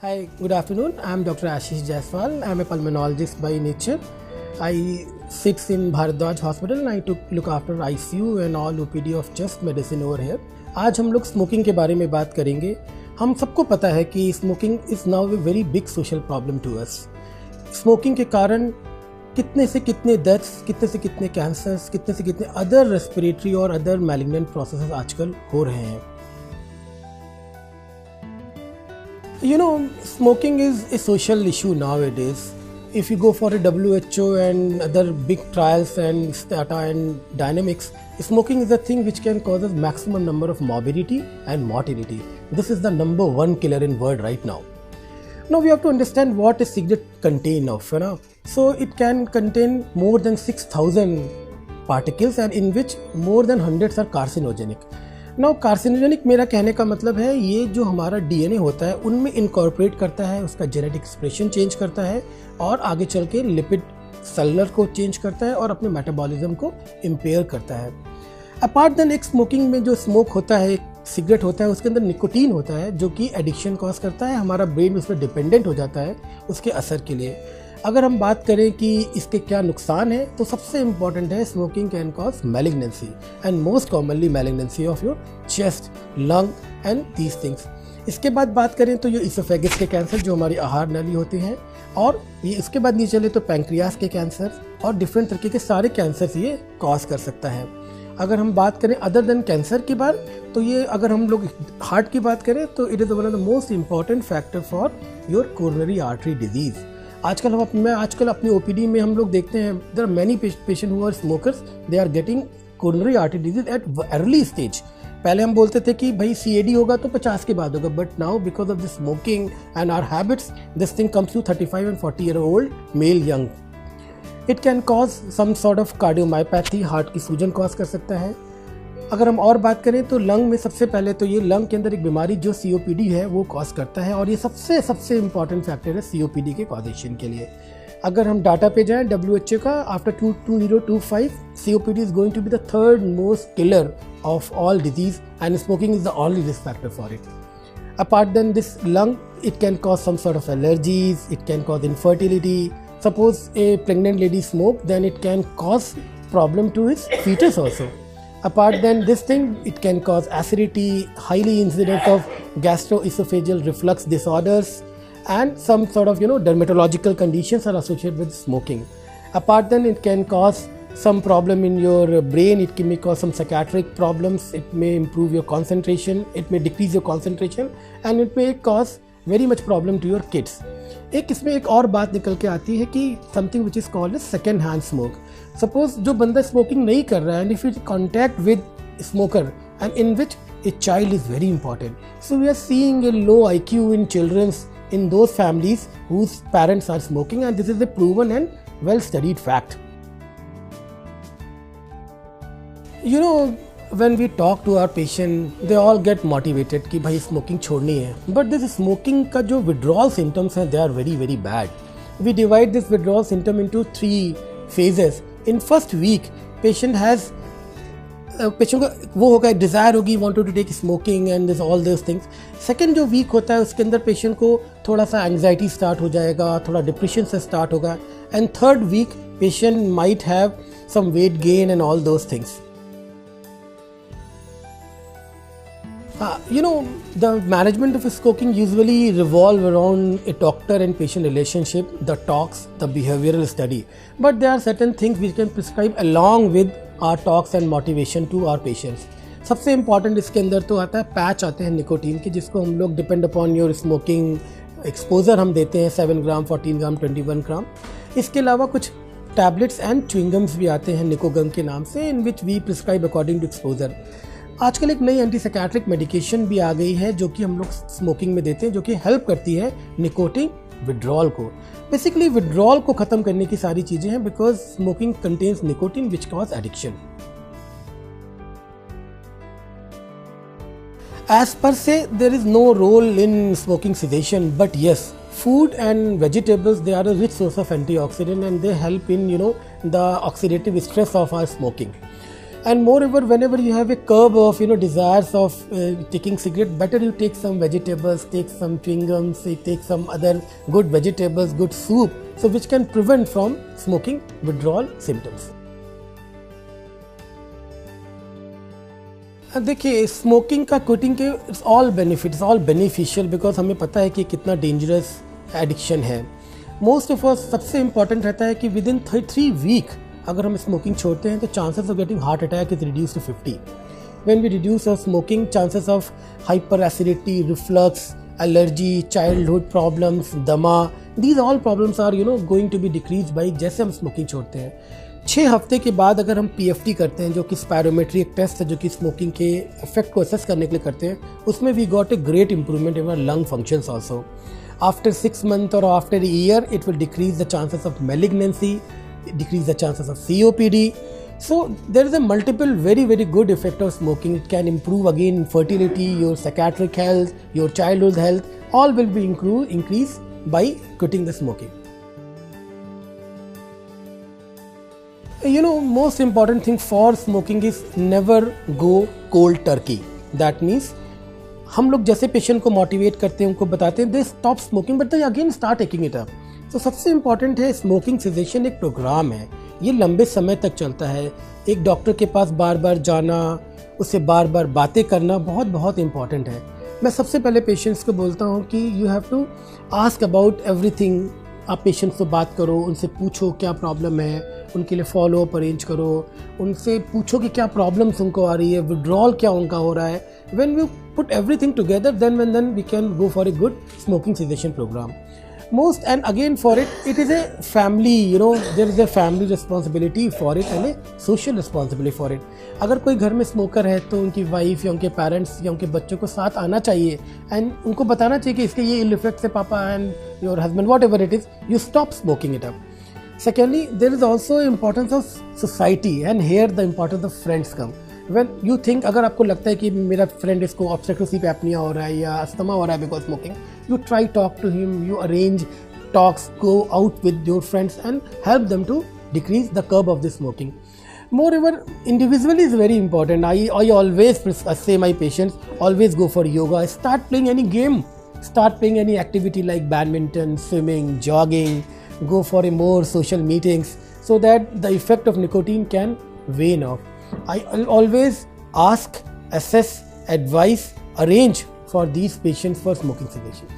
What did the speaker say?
Hi, good afternoon. I'm Dr. Ashish Jaiswal. I'm a pulmonologist by nature. I sit in Bharadwaj Hospital and I look after ICU and all OPD of chest medicine over here. आज हम लोग smoking के बारे में बात करेंगे। हम सबको पता है कि smoking is now a very big social problem to us. Smoking के कारण कितने से कितने डेथ्स, कितने से कितने कैंसर्स, कितने से कितने अदर रेस्पिरेटरी और अदर मैलिग्नेंट प्रोसेसेस आजकल हो रहे हैं। You know, smoking is a social issue nowadays. If you go for a WHO and other big trials and data and dynamics, smoking is a thing which can cause a maximum number of morbidity and mortality. This is the number one killer in world right now. Now we have to understand what a cigarette contain of, you know. So it can contain more than 6,000 particles and in which more than hundreds are carcinogenic. Now carcinogenic मेरा कहने का मतलब है ये जो हमारा DNA होता है उनमें इनकॉर्पोरेट करता है, उसका जेनेटिक एक्सप्रेशन चेंज करता है और आगे चल के लिपिड सेलुलर को चेंज करता है और अपने मेटाबॉलिज्म को इम्पेयर करता है। अपार्ट देन एक स्मोकिंग में जो स्मोक होता है, एक सिगरेट होता है, उसके अंदर निकोटीन होता है जो कि एडिक्शन कॉज करता है। हमारा ब्रेन उस पर डिपेंडेंट हो जाता है उसके असर के लिए। अगर हम बात करें कि इसके क्या नुकसान है तो सबसे इम्पॉर्टेंट है smoking can cause malignancy and most commonly malignancy of your chest, lung and these things. इसके बाद बात करें तो ये इसोफेगस के कैंसर जो हमारी आहार नली होते हैं, और ये इसके बाद नीचे चले तो पैंक्रियास के कैंसर और डिफरेंट तरीके के सारे कैंसर्स ये कॉज कर सकता है। अगर हम बात करें अदर देन कैंसर की बात तो ये अगर हम लोग हार्ट की बात करें तो it is one of the most important factor for your coronary artery disease. आजकल अपनी ओपीडी में हम लोग देखते हैं there are many patient who are smokers, they are getting coronary artery disease at early stage. पहले हम बोलते थे कि भाई सीएडी होगा तो 50 के बाद होगा, but now because of the smoking and our habits this thing comes to 35 and 40 year old male young. It can cause some sort of cardiomyopathy, heart की सूजन कॉज कर सकता है। अगर हम और बात करें तो लंग में सबसे पहले तो ये लंग के अंदर एक बीमारी जो सीओपीडी है वो कॉज करता है, और ये सबसे इम्पॉर्टेंट फैक्टर है सीओपीडी के कॉजेशन के लिए। अगर हम डाटा पे जाएं WHO का, after 2025 COPD is going to be the third most killer of all disease and smoking is the only risk factor for it. Apart then this lung, it can cause some sort of allergies, it can cause infertility. Suppose a pregnant lady smoke, then it can cause problem to his fetus also. Apart than this thing, it can cause acidity, highly incident of gastroesophageal reflux disorders, and some sort of dermatological conditions are associated with smoking. Apart then, it can cause some problem in your brain. It may cause some psychiatric problems. It may improve your concentration. It may decrease your concentration, and it may cause very much problem to your kids. एक इसमें एक और बात निकल के आती है कि something which is called second hand smoke. Suppose जो बंदा स्मोकिंग नहीं कर रहा है and if you contact with smoker and in which a child is very important, so we are seeing a low IQ in children's in those families whose parents are smoking, and this is a proven and well studied fact. You know, when we talk to our patient, they all get motivated कि भाई smoking छोड़नी है, but this smoking का जो withdrawal symptoms हैं they are very very bad. We divide this withdrawal symptom into 3 phases. In first week, patient को वो होगा, डिज़ायर होगी, wanted to take smoking and this all this things. Second जो week होता है उसके अंदर पेशेंट को थोड़ा सा एंग्जाइटी स्टार्ट हो जाएगा, थोड़ा डिप्रेशन से स्टार्ट होगा, and third week patient might have some weight gain and all those things. The management of smoking usually revolve around a doctor and patient relationship, the talks, the behavioral study. But there are certain things we can prescribe along with our talks and motivation to our patients. सबसे important इसके अंदर तो आता है patch आते हैं nicotine के, जिसको हम लोग depend upon your smoking exposure हम देते हैं 7 ग्राम, 14 ग्राम, 21 ग्राम। इसके अलावा कुछ टैबलेट्स एंड च्युइंगम्स भी आते हैं निकोगम के नाम से, in which we prescribe according to exposure. आजकल एक नई एंटीसाइकेट्रिक मेडिकेशन भी आ गई है जो कि हम लोग स्मोकिंग में देते हैं, जो कि हेल्प करती है निकोटिन विड्रॉल को। बेसिकली विड्रॉल को ख़त्म करने की सारी चीज़ें हैं, because smoking contains nicotine which cause addiction. As per se there is no role in smoking cessation, but yes, food and vegetables, they are a rich source of antioxidant and they help in the oxidative stress of our smoking. And moreover, whenever you have a curb of desires of taking cigarette, better you take some vegetables, take some chewing gums, take some other good vegetables, good soup, so which can prevent from smoking withdrawal symptoms. देखिए, smoking का quitting के it's all benefits, all beneficial, because हमें पता है कि कितना dangerous addiction है. Most of us सबसे इम्पॉर्टेंट रहता है कि विद इन 3 वीक अगर हम स्मोकिंग छोड़ते हैं तो chances of getting heart attack is reduce to 50. When we reduce our smoking, chances of hyper acidity, reflux, allergy, childhood problems, दमा, these all problems are going to be decrease by जैसे हम smoking छोड़ते हैं. 6 हफ्ते के बाद अगर हम PFT करते हैं, जो कि स्पायरोमेट्री एक टेस्ट है जो कि स्मोकिंग के इफेक्ट को असेस करने के लिए करते हैं, उसमें we got a great improvement in our lung functions also. After 6 months or after a year, it will decrease the chances of malignancy, decrease the chances of COPD. So there is a multiple very good effect of smoking. It can improve again fertility, your psychiatric health, your childhood health, all will be increased by quitting the smoking. Most important thing for smoking is never go cold turkey. That means हम लोग जैसे patient को motivate करते हैं, उनको बताते हैं they stop smoking but they again start taking it up. तो सबसे इम्पॉर्टेंट है, स्मोकिंग सेसेशन एक प्रोग्राम है, ये लंबे समय तक चलता है. एक डॉक्टर के पास बार बार जाना, उससे बार बार बातें करना बहुत इम्पॉर्टेंट है. मैं सबसे पहले पेशेंट्स को बोलता हूँ कि you have to ask about everything. आप पेशेंट्स से बात करो, उनसे पूछो क्या प्रॉब्लम है, उनके लिए फॉलो अप अरेंज करो, उनसे पूछो कि क्या प्रॉब्लम्स उनको आ रही है, विड्रॉल क्या उनका हो रहा है. When we put everything together, then we can go for a good smoking cessation program. Most, and again for it is a family, there is a family responsibility for it and a social responsibility for it. अगर कोई घर में smoker है तो उनकी wife या उनके parents या उनके बच्चों को साथ आना चाहिए एंड उनको बताना चाहिए कि इसके ये इल इफेक्ट्स है पापा and your husband, what ever it is, you stop smoking it up. Secondly, there is also importance of society, and here the importance of friends come. When you think, अगर आपको लगता है कि मेरा फ्रेंड इसको obstructive sleep apnoea हो रहा है या अस्थमा हो रहा है because smoking, you try talk to him, you arrange talks, go out with your friends and help them to decrease the curb of the smoking. Moreover, individually is very important. I always say my patients, always go for yoga, start playing any game, start playing any activity like badminton, swimming, jogging, go for a more social meetings so that the effect of nicotine can wane off. I always ask, assess, advise, arrange for these patients for smoking cessation.